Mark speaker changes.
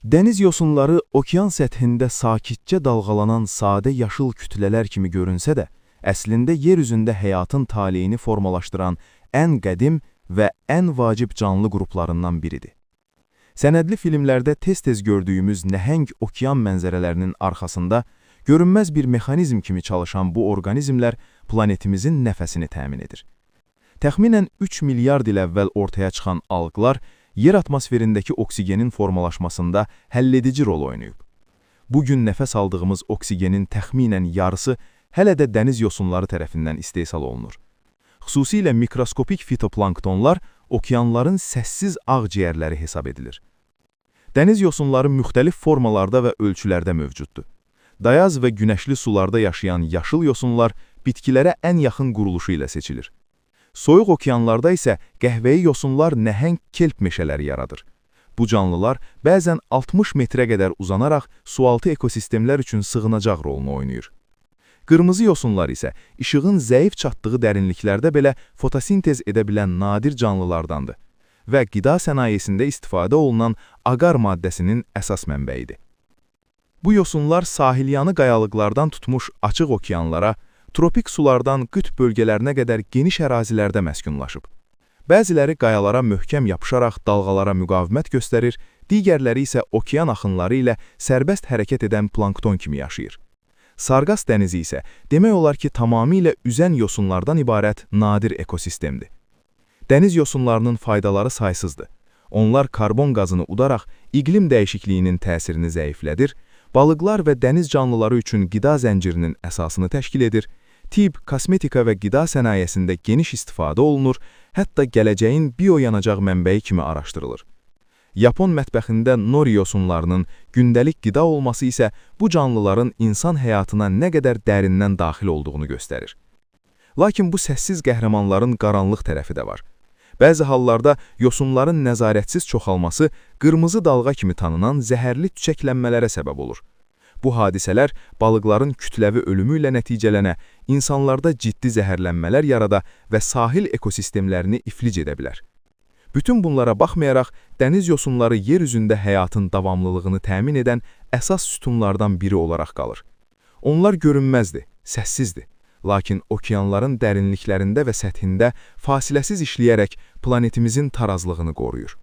Speaker 1: Dəniz yosunları okean səthində sakitcə dalğalanan sadə yaşıl kütlələr kimi görünsə də, əslində yer üzündə həyatın taleyini formalaşdıran ən qədim və ən vacib canlı qruplarından biridir. Sənədli filmlərdə tez-tez gördüyümüz nəhəng okean mənzərələrinin arxasında görünməz bir mexanizm kimi çalışan bu orqanizmlər planetimizin nəfəsini təmin edir. Təxminən 3 milyard il əvvəl ortaya çıxan alqlar yer atmosferindəki oksigenin formalaşmasında həlledici rol oynayıb. Bugün nəfəs aldığımız oksigenin təxminən yarısı hələ də dəniz yosunları tərəfindən istehsal olunur. Xüsusilə mikroskopik fitoplanktonlar okeanların səssiz ağciyərləri hesab edilir. Dəniz yosunları müxtəlif formalarda və ölçülərdə mövcuddur. Dayaz və günəşli sularda yaşayan yaşıl yosunlar bitkilərə ən yaxın quruluşu ilə seçilir. Soyuq okeanlarda isə qəhvəyi yosunlar nəhəng kelp meşələri yaradır. Bu canlılar bəzən 60 metrə qədər uzanaraq sualtı ekosistemlər üçün sığınacaq rolunu oynayır. Qırmızı yosunlar isə işığın zəif çatdığı dərinliklərdə belə fotosintez edə bilən nadir canlılardandır və qida sənayesində istifadə olunan aqar maddəsinin əsas mənbəyidir. Bu yosunlar sahilyanı qayalıqlardan tutmuş açıq okeanlara, tropik sulardan qütb bölgələrinə qədər geniş ərazilərdə məskunlaşıb. Bəziləri qayalara möhkəm yapışaraq dalğalara müqavimət göstərir, digərləri isə okean axınları ilə sərbəst hərəkət edən plankton kimi yaşayır. Sarqas dənizi isə demək olar ki, tamamilə üzən yosunlardan ibarət nadir ekosistemdir. Dəniz yosunlarının faydaları saysızdır. Onlar karbon qazını udaraq iqlim dəyişikliyinin təsirini zəiflədir, balıqlar və dəniz canlıları üçün qida zəncirinin əsasını təşkil edir, tibb, kosmetika və qida sənayesində geniş istifadə olunur, hətta gələcəyin bioyanacaq mənbəyi kimi araşdırılır. Yapon mətbəxində nori yosunlarının gündəlik qida olması isə bu canlıların insan həyatına nə qədər dərindən daxil olduğunu göstərir. Lakin bu səssiz qəhrəmanların qaranlıq tərəfi də var. Bəzi hallarda yosunların nəzarətsiz çoxalması qırmızı dalğa kimi tanınan zəhərli çiçəklənmələrə səbəb olur. Bu hadisələr balıqların kütləvi ölümü ilə nəticələnə, insanlarda ciddi zəhərlənmələr yarada və sahil ekosistemlərini iflic edə bilər. Bütün bunlara baxmayaraq, dəniz yosunları yer üzündə həyatın davamlılığını təmin edən əsas sütunlardan biri olaraq qalır. Onlar görünməzdir, səssizdir. Lakin okeanların dərinliklərində və səthində fasiləsiz işləyərək planetimizin tarazlığını qoruyur.